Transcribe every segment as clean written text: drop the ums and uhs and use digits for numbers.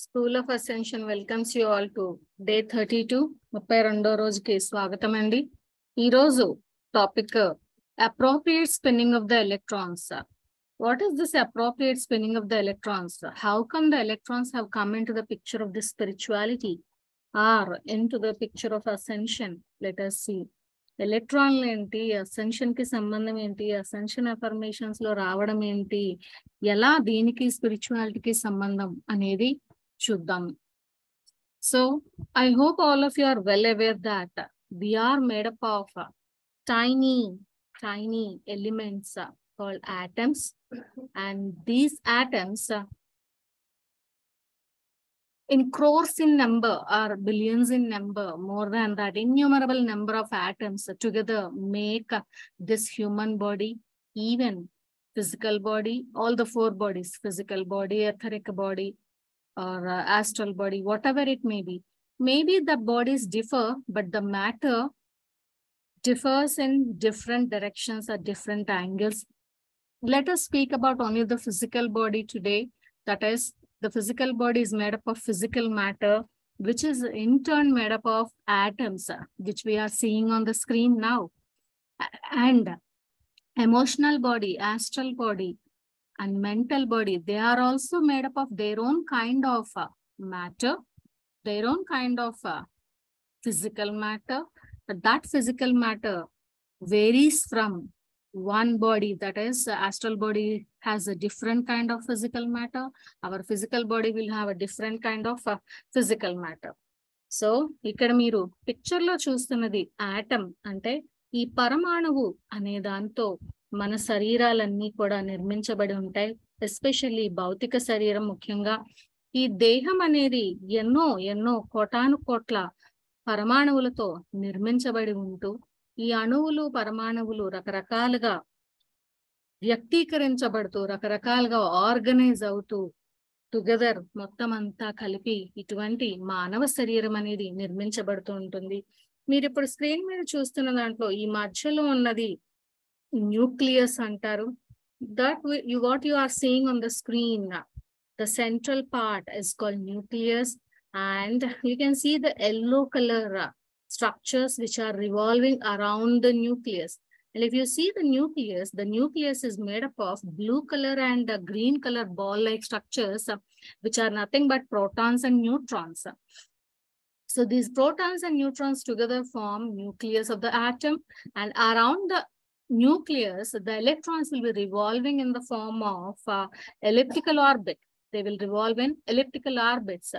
School of Ascension welcomes you all to day 32 32వ రోజుకి స్వాగతం అండి. ఈ రోజు topic appropriate spinning of the electrons. What is this appropriate spinning of the electrons? How come the electrons have come into the picture of this spirituality or into the picture of ascension? Let us see. ఎలక్ట్రాన్లు ఏంటి, ascension కి సంబంధం ఏంటి, ascension affirmations లో రావడం ఏంటి, ఎలా దీనికి స్పిరిచువాలిటీకి సంబంధం అనేది చూద్దాం. So I hope all of you are well aware that we are made up of tiny elements called atoms, and these atoms in crores in number or billions in number, more than that, innumerable number of atoms together make this human body, even physical body, all the four bodies, physical body, etheric body, or astral body, whatever it may be. Maybe the bodies differ, but the matter differs in different directions or different angles. Let us speak about only the physical body today. That is, the physical body is made up of physical matter, which is in turn made up of atoms, which we are seeing on the screen now. And emotional body, astral body, and mental body, they are also made up of their own kind of matter, their own kind of physical matter. But that physical matter varies from one body. That is, astral body has a different kind of physical matter. Our physical body will have a different kind of physical matter. So ikkada meeru picture lo chustunnadi atom ante ee paramanuvu ane danto మన శరీరాలన్నీ కూడా నిర్మించబడి ఉంటాయి. Especially భౌతిక శరీరం ముఖ్యంగా. ఈ దేహం అనేది ఎన్నో కోటాను కోట్ల పరమాణువులతో నిర్మించబడి ఉంటూ, ఈ అణువులు పరమాణువులు రకరకాలుగా వ్యక్తీకరించబడుతూ, రకరకాలుగా ఆర్గనైజ్ అవుతూ టుగెదర్ మొత్తం అంతా కలిపి ఇటువంటి మానవ శరీరం అనేది నిర్మించబడుతూ ఉంటుంది. మీరు ఇప్పుడు స్క్రీన్ మీద చూస్తున్న దాంట్లో ఈ మధ్యలో ఉన్నది న్యూక్లియస్ అంటారు. What you are seeing on the screen, the central part is called nucleus, and you can see the yellow color structures which are revolving around the nucleus. And if you see the nucleus is made up of blue color and green color ball-like structures, which are nothing but protons and neutrons. So these protons and neutrons together form nucleus of the atom, and around the nucleus, the electrons will be revolving in the form of elliptical orbit. They will revolve in elliptical orbits.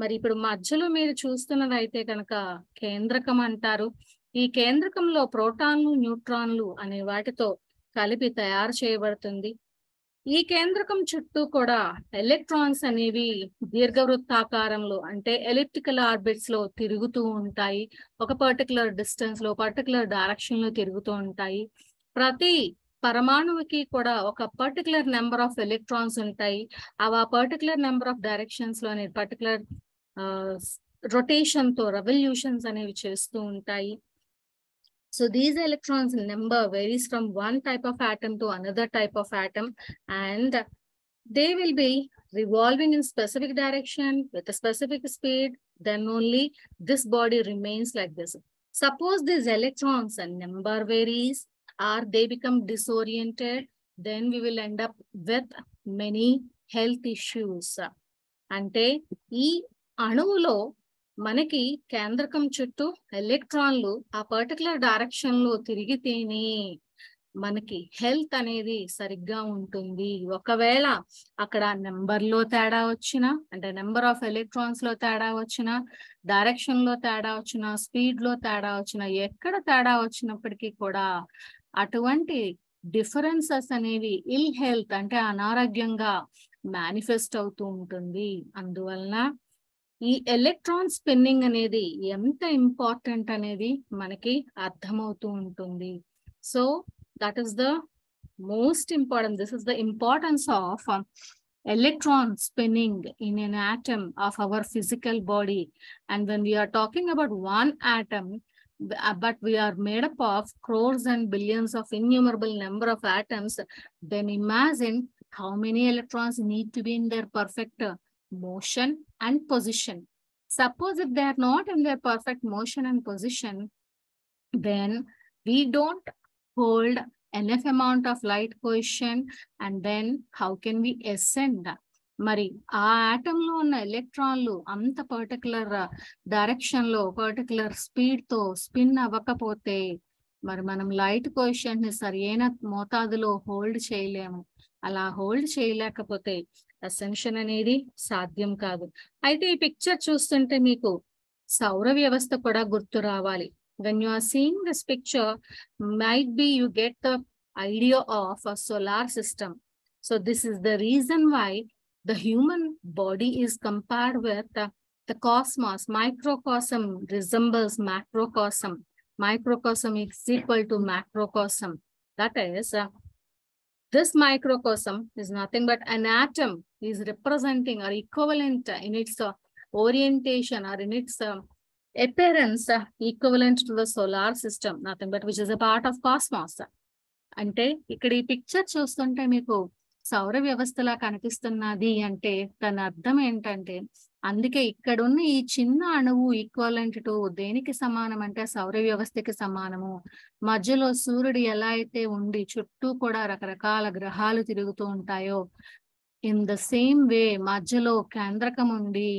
మరి ఇప్పుడు మధ్యలో మీరు చూస్తున్నది అయితే కనుక కేంద్రకం అంటారు. ఈ కేంద్రకంలో ప్రోటాన్లు, న్యూట్రాన్లు అనే వాటితో కలిపి తయారు చేయబడుతుంది. ఈ కేంద్రకం చుట్టూ కూడా ఎలక్ట్రాన్స్ అనేవి దీర్ఘవృత్తాకారంలో, అంటే ఎలిప్టికల్ ఆర్బిట్స్ లో తిరుగుతూ ఉంటాయి. ఒక పర్టికులర్ డిస్టెన్స్ లో, పర్టికులర్ డైరెక్షన్ లో తిరుగుతూ ఉంటాయి. ప్రతి పరమాణువుకి కూడా ఒక పర్టికులర్ నెంబర్ ఆఫ్ ఎలక్ట్రాన్స్ ఉంటాయి. అవి ఆ పర్టికులర్ నెంబర్ ఆఫ్ డైరెక్షన్స్ లోనే పర్టికులర్ రొటేషన్ తో రెవల్యూషన్స్ అనేవి చేస్తూ ఉంటాయి. So these electrons number varies from one type of atom to another type of atom, and they will be revolving in specific direction with a specific speed. Then only this body remains like this. Suppose these electrons number varies or they become disoriented, then we will end up with many health issues. Ante ee anuvulo మనకి కేంద్రకం చుట్టూ ఎలక్ట్రాన్లు ఆ particular direction లో తిరిగితేనే మనకి health అనేది సరిగ్గా ఉంటుంది. ఒకవేళ అక్కడ నెంబర్ లో తేడా వచ్చినా, అంటే నెంబర్ ఆఫ్ ఎలక్ట్రాన్స్ లో తేడా వచ్చినా, డైరెక్షన్ లో తేడా వచ్చినా, స్పీడ్ లో తేడా వచ్చినా, ఎక్కడ తేడా వచ్చినప్పటికీ కూడా అటువంటి డిఫరెన్సెస్ అనేవి ఇల్ హెల్త్ అంటే అనారోగ్యంగా మేనిఫెస్ట్ అవుతూ ఉంటుంది. అందువలన ఈ ఎలక్ట్రాన్ స్పిన్నింగ్ అనేది ఎంత ఇంపార్టెంట్ అనేది మనకి అర్థమవుతూ ఉంటుంది. So that is the most important. This is the importance of electron spinning in an atom of our physical body. And when we are talking about one atom, but we are made up of crores and billions of innumerable number of atoms, then imagine how many electrons need to be in their perfect motion and position. Suppose if they are not in their perfect motion and position, then we don't hold enough amount of light coefficient, and then how can we ascend? మరి ఆ atom లో ఉన్న ఎలక్ట్రాన్లు అంత particular direction లో particular speed తో spin అవ్వకపోతే మరి మనం లైట్ కోఎఫిషియంట్ ని సరైన మోతాదులో హోల్డ్ చేయలేము. అలా హోల్డ్ చేయలేకపోతే అసెన్షన్ అనేది సాధ్యం కాదు. అయితే ఈ పిక్చర్ చూస్తుంటే మీకు సౌర వ్యవస్థ కూడా గుర్తు రావాలి. When you are seeing this picture, might be you get the idea of a solar system. So this is the reason why the human body is compared with the cosmos. Microcosm resembles macrocosm. Microcosm is equal to macrocosm. That is, this microcosm is nothing but an atom is representing or equivalent in its orientation or in its appearance equivalent to the solar system, nothing but which is a part of cosmos. అంటే ఇక్కడ ఈ picture చూస్తుంటే మీకు సౌర వ్యవస్థలా కనిపిస్తున్నది అంటే దాని అర్థం ఏంటంటే, అందుకే ఇక్కడ ఉన్న ఈ చిన్న అణువు ఈక్వలెంట్ టు దేనికి సమానం అంటే సౌర వ్యవస్థకి సమానము. మధ్యలో సూర్యుడు ఎలా అయితే ఉండి చుట్టూ కూడా రకరకాల గ్రహాలు తిరుగుతూ ఉంటాయో, ఇన్ ద సేమ్ వే మధ్యలో కేంద్రకం ఉండి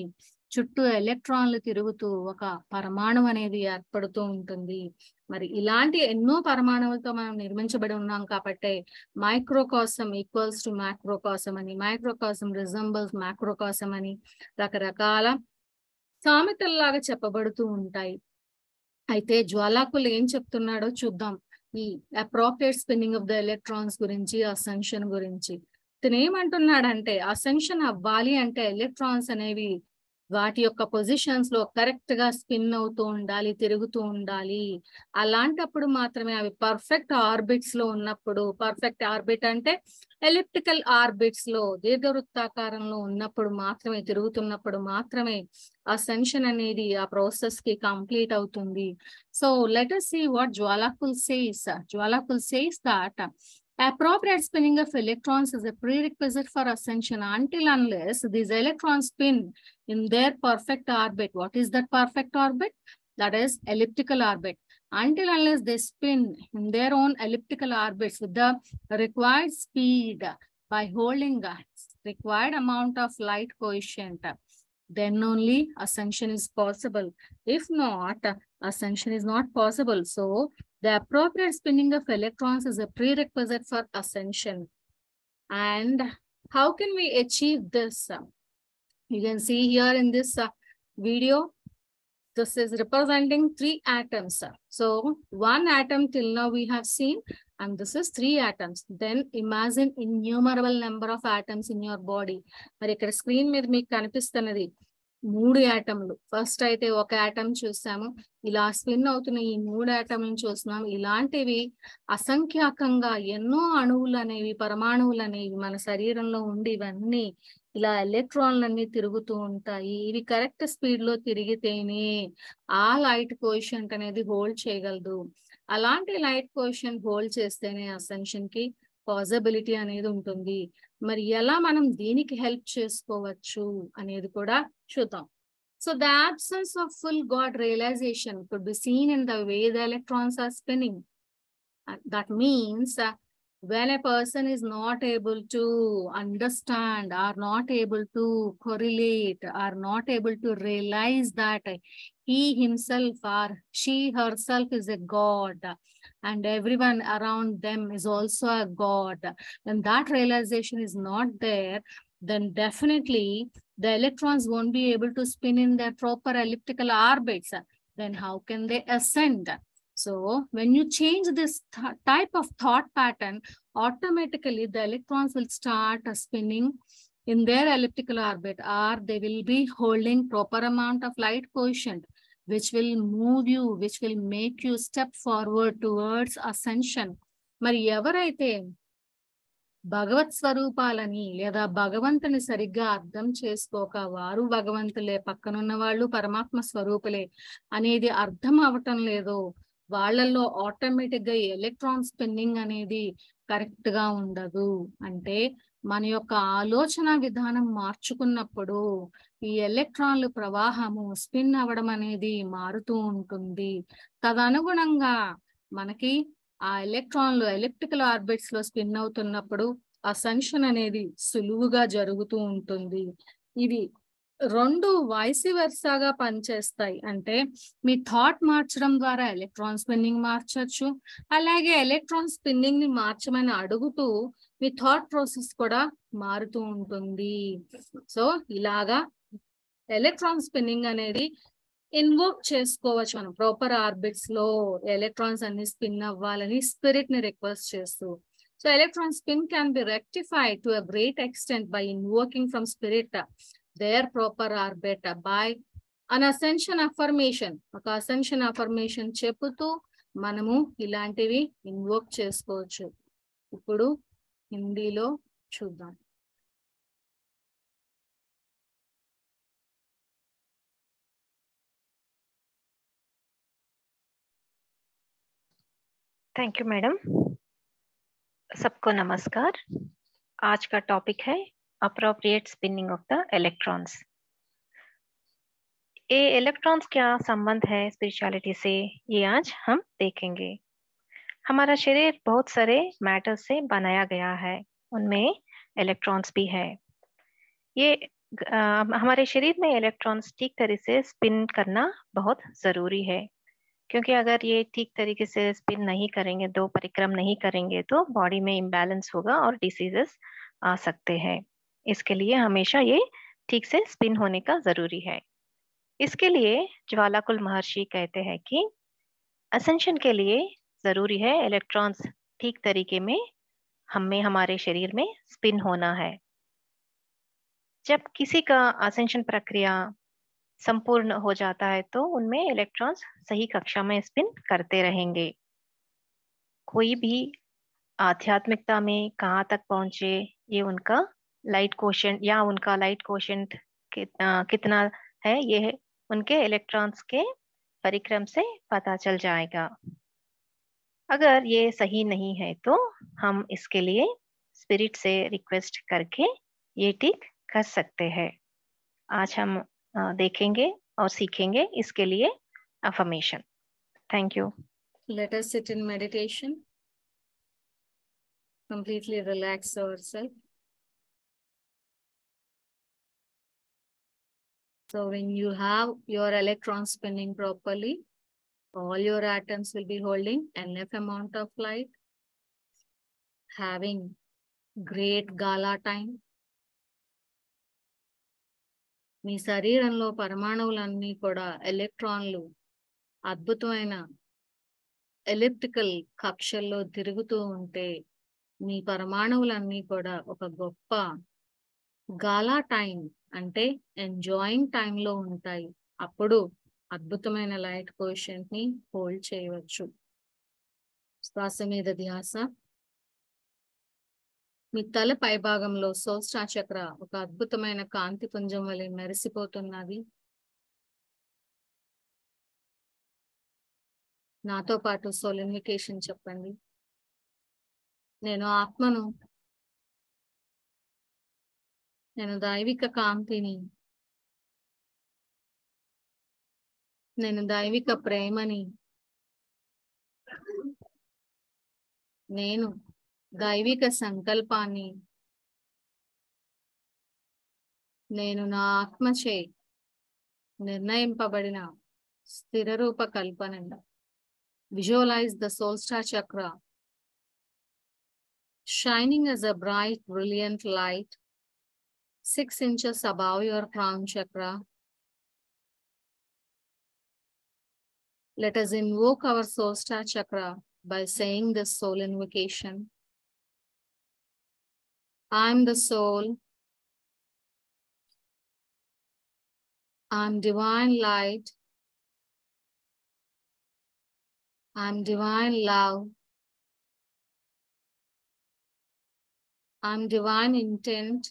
చుట్టూ ఎలక్ట్రాన్లు తిరుగుతూ ఒక పరమాణువు అనేది ఏర్పడుతూ ఉంటుంది. మరి ఇలాంటి ఎన్నో పరమాణువులతో మనం నిర్మించబడి ఉన్నాం కాబట్టి మైక్రోకాసం ఈక్వల్స్ టు మ్యాక్రోకాసం అని, మైక్రోకాసం రిజంబల్స్ మ్యాక్రోకాసం అని రకరకాల సామెతల్లాగా చెప్పబడుతూ ఉంటాయి. అయితే జ్వాలాకులు ఏం చెప్తున్నాడో చూద్దాం. ఈ appropriate spinning of the electrons గురించి, అసెన్షన్ గురించి. ఇతను ఏమంటున్నాడంటే, అసెన్షన్ అవ్వాలి అంటే ఎలక్ట్రాన్స్ అనేవి వాటి యొక్క పొజిషన్స్ లో కరెక్ట్ గా స్పిన్ అవుతూ ఉండాలి, తిరుగుతూ ఉండాలి. అలాంటప్పుడు మాత్రమే అవి పర్ఫెక్ట్ ఆర్బిట్స్ లో ఉన్నప్పుడు, పర్ఫెక్ట్ ఆర్బిట్ అంటే ఎలిప్టికల్ ఆర్బిట్స్ లో దీర్ఘవృత్తాకారంలో ఉన్నప్పుడు మాత్రమే, తిరుగుతున్నప్పుడు మాత్రమే అసెన్షన్ అనేది ఆ ప్రాసెస్ కి కంప్లీట్ అవుతుంది. So let us see what Jwalakul says. Jwalakul says that appropriate spinning of electrons is a prerequisite for ascension until unless these electrons spin in their perfect orbit. What is that perfect orbit? That is elliptical orbit. Until unless they spin in their own elliptical orbits with the required speed by holding a required amount of light coefficient, then only ascension is possible. If not, ascension is not possible. So the appropriate spinning of electrons is a prerequisite for ascension. And how can we achieve this? You can see here in this video, this is representing 3 atoms. So one atom till now we have seen, and this is 3 atoms. Then imagine innumerable number of atoms in your body. మరి ఇక్కడ screen మీద మీకు కనిపిస్తున్నది 3 ఆటంలు. First అయితే ఒక atom చూసాము, ఇలా spin అవుతున్న ఈ 3 ఆటంలను చూస్తున్నాం. ఇలాంటివి అసంఖ్యాకంగా ఎన్నో అణువులు అనేవి, పరమాణువులు అనేవి మన శరీరంలో ఉండి ఇవన్నీ ఇలా ఎలక్ట్రాన్లన్నీ తిరుగుతూ ఉంటాయి. ఇవి కరెక్ట్ స్పీడ్ లో తిరిగితేనే ఆ లైట్ కోఎఫిషియంట్ అనేది హోల్డ్ చేయగలదు. అలాంటి లైట్ కోఎఫిషియంట్ హోల్డ్ చేస్తేనే అసెన్షన్ కి పాసిబిలిటీ అనేది ఉంటుంది. మరి ఎలా మనం దీనికి హెల్ప్ చేసుకోవచ్చు అనేది కూడా చూద్దాం. So the absence of full God realization could be seen in the way the electrons are spinning. That means when a person is not able to understand or not able to correlate or not able to realize that he himself or she herself is a God and everyone around them is also a God, when that realization is not there, then definitely the electrons won't be able to spin in their proper elliptical orbits. Then how can they ascend? So when you change this type of thought pattern, automatically the electrons will start spinning in their elliptical orbit, or they will be holding proper amount of light coefficient, which will move you, which will make you step forward towards ascension. మరి ఎవరైతే భగవత్ స్వరూపాలని లేదా భగవంతుని సరిగ్గా అర్థం చేసుకోక వారు భగవంతులే, పక్కనున్న వాళ్ళు పరమాత్మ స్వరూపులే అనేది అర్థం అవటం లేదో, వాళ్ళల్లో ఆటోమేటిక్ గా ఎలక్ట్రాన్ స్పిన్నింగ్ అనేది కరెక్ట్ గా ఉండదు. అంటే మన యొక్క ఆలోచన విధానం మార్చుకున్నప్పుడు ఈ ఎలక్ట్రాన్లు ప్రవాహము స్పిన్ అవ్వడం అనేది మారుతూ ఉంటుంది. తదనుగుణంగా మనకి ఆ ఎలక్ట్రాన్లు ఎలిప్టికల్ ఆర్బిట్స్ లో స్పిన్ అవుతున్నప్పుడు అసెన్షన్ అనేది సులువుగా జరుగుతూ ఉంటుంది. ఇవి రెండు వైస్ వర్సాగా పనిచేస్తాయి. అంటే మీ థాట్ మార్చడం ద్వారా ఎలక్ట్రాన్ స్పిన్నింగ్ మార్చొచ్చు, అలాగే ఎలక్ట్రాన్ స్పిన్నింగ్ ని మార్చమని అడుగుతూ మీ థాట్ ప్రాసెస్ కూడా మారుతూ ఉంటుంది. సో ఇలాగా ఎలక్ట్రాన్ స్పిన్నింగ్ అనేది ఇన్వోక్ చేసుకోవచ్చు మనం ప్రాపర్ ఆర్బిట్స్ లో ఎలక్ట్రాన్స్ అన్ని స్పిన్ అవ్వాలని స్పిరిట్ ని రిక్వెస్ట్ చేస్తూ. So electron spin can be rectified to a great extent by invoking from spirit their proper orbit by an ascension affirmation. ఒక ascension affirmation చెప్పుతూ మనము ఇలాంటివి ఇన్వోక్ చేసుకోవచ్చు. ఇప్పుడు హిందీలో చూద్దాం. Thank you madam. सबको नमस्कार. आज का टॉपिक है appropriate spinning of the electrons. ये इलेक्ट्रॉन्स क्या संबंध है स्पिरिचुअलिटी से, ये आज हम देखेंगे. हमारा शरीर बहुत सारे मैटर से बनाया गया है, उनमें इलेक्ट्रॉन्स भी है. ये हमारे शरीर में इलेक्ट्रॉन्स ठीक तरह से स्पिन करना बहुत जरूरी है, क्योंकि अगर ये ठीक तरीके से स्पिन नहीं करेंगे, दो परिक्रम नहीं करेंगे, तो बॉडी में इम्बैलेंस होगा और डिसीजेस आ सकते हैं. इसके लिए हमेशा ये ठीक से स्पिन होने का जरूरी है. इसके लिए ज्वालाकुल महर्षि कहते हैं कि असेंशन के लिए जरूरी है इलेक्ट्रॉन्स ठीक तरीके में हमारे शरीर में स्पिन होना है. जब किसी का असेंशन प्रक्रिया संपूर्ण हो जाता है तो उनमें इलेक्ट्रॉन्स सही कक्षा में स्पिन करते रहेंगे. कोई भी आध्यात्मिकता में कहाँ तक पहुंचे, ये उनका लाइट कोशेंट या उनका लाइट कोशेंट कितना है, ये उनके इलेक्ट्रॉन्स के परिक्रम से पता चल जाएगा. अगर ये सही नहीं है तो हम इसके लिए स्पिरिट से रिक्वेस्ट करके ये ठीक कर सकते हैं. आज हम देखेंगे और सीखेंगे इसके लिए affirmation. Thank you. Let us sit in meditation. Completely relax ourselves. So when you have your electron spinning properly, all your atoms will be holding enough amount of light, having great gala time. మీ శరీరంలో పరమాణువులన్నీ కూడా ఎలక్ట్రాన్లు అద్భుతమైన elliptical కక్షల్లో తిరుగుతూ ఉంటే మీ పరమాణువులన్నీ కూడా ఒక గొప్ప గాలా time అంటే ఎంజాయింగ్ టైంలో ఉంటాయి. అప్పుడు అద్భుతమైన లైట్ కోషెంట్ ని హోల్డ్ చేయవచ్చు. శ్వాస మీద ధ్యాస. మీ తల పై భాగంలో సోస్టా చక్ర ఒక అద్భుతమైన కాంతి పుంజం వలె మెరిసిపోతున్నది. నాతో పాటు సోలినిఫికేషన్ చెప్పండి. నేను ఆత్మను, నేను దైవిక కాంతిని, నేను దైవిక ప్రేమని, నేను దైవిక సంకల్పాన్ని, నేను నా ఆత్మచే నిర్ణయింపబడిన స్థిర రూప కల్పనను. Visualize the soul star chakra shining as a bright, brilliant light 6 inches above your crown chakra. Let us invoke our soul star chakra by saying this soul invocation. I am the soul. I am divine light. I am divine love. I am divine intent.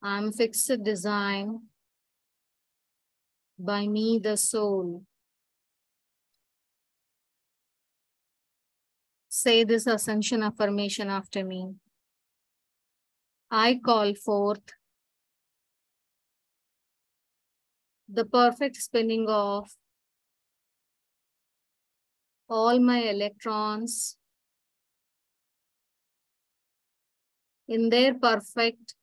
I am fixed design. By me, the soul. Say this ascension affirmation after me. I call forth the perfect spinning of all my electrons in their perfect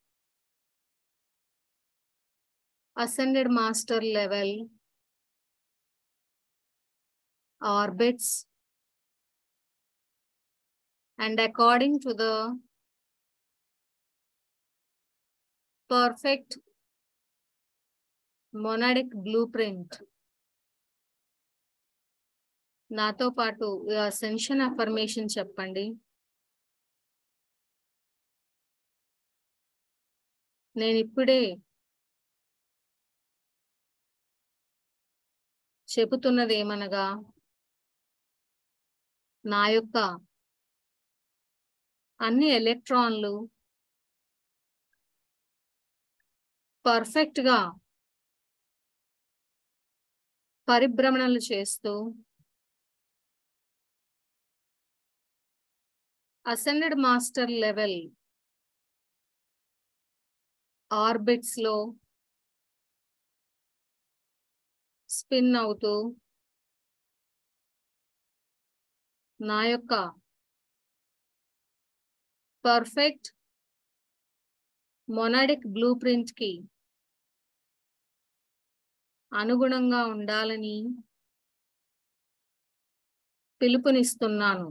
ascended master level orbits, and according to the perfect monadic blueprint. నాతో పాటు ascension affirmation చెప్పండి. నేను ఇప్పుడే చెబుతున్నది ఏమనగా, నా యొక్క అన్ని ఎలక్ట్రాన్లు పర్ఫెక్ట్ గా పరిభ్రమణలు చేస్తూ అసెండెడ్ మాస్టర్ లెవెల్ ఆర్బిట్స్ లో స్పిన్ అవుతూ నా యొక్క పర్ఫెక్ట్ మొనాడిక్ బ్లూ ప్రింట్ కి అనుగుణంగా ఉండాలని పిలుపునిస్తున్నాను.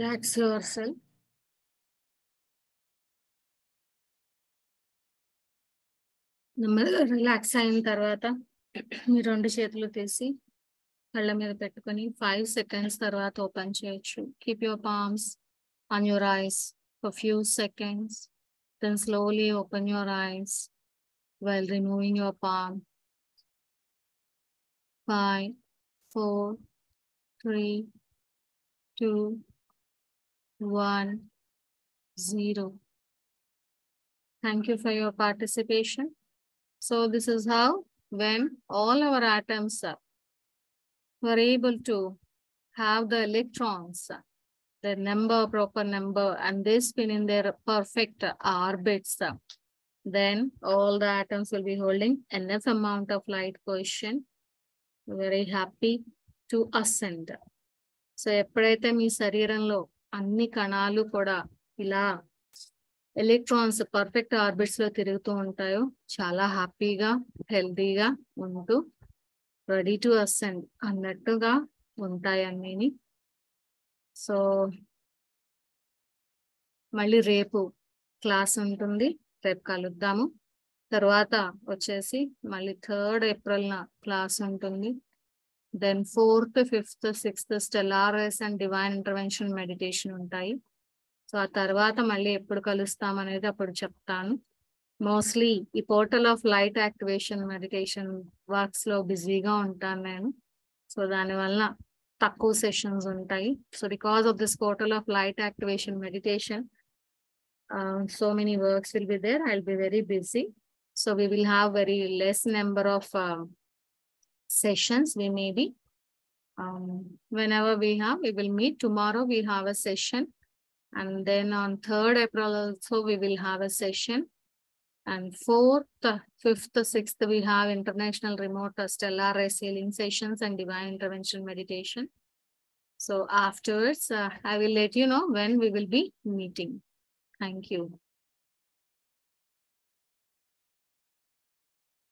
Relax yourself. నెమ్మదిగా రిలాక్స్ అయిన తర్వాత మీ 2 చేతులు తీసి కళ్ళ మీద పెట్టుకొని 5 seconds తర్వాత ఓపెన్ చేయొచ్చు. Keep your palms on your eyes for few seconds. Then slowly open your eyes while removing your palm. 5, 4, 3, 2, 1, 0. Thank you for your participation. So this is how, when all our atoms were able to have the electrons, the proper number, and they spin in their perfect orbits, then all the atoms will be holding enough amount of light coefficient, very happy to ascend. So ఎప్పుడైతే మీ శరీరంలో అన్ని కణాలు కూడా ఇలా electrons perfect orbits లో తిరుగుతూ ఉంటాయో చాలా హ్యాపీగా హెల్తీగా ఉంటూ రెడీ టు అసెండ్ అన్నట్టుగా ఉంటాయి అన్నీ. సో మళ్ళీ రేపు క్లాస్ ఉంటుంది, రేపు కలుద్దాము. తర్వాత వచ్చేసి మళ్ళీ 3rd April క్లాస్ ఉంటుంది. Then 4th, 5th, 6th stellar race and divine intervention meditation ఉంటాయి. సో ఆ తర్వాత మళ్ళీ ఎప్పుడు కలుస్తాం అనేది అప్పుడు చెప్తాను. మోస్ట్లీ ఈ portal of light activation meditation works లో బిజీగా ఉంటాను నేను. సో దానివల్ల తక్కువ సెషన్స్ ఉంటాయి. So because of this portal of light activation meditation, so many works will be there. I'll be very busy. So we will have very less number of sessions. We may be whenever we will meet. Tomorrow we have a session. And then on 3rd April also we will have a session. And 4th, 5th, 6th we have international remote stellar ray healing sessions and divine intervention meditation. So afterwards I will let you know when we will be meeting. Thank you.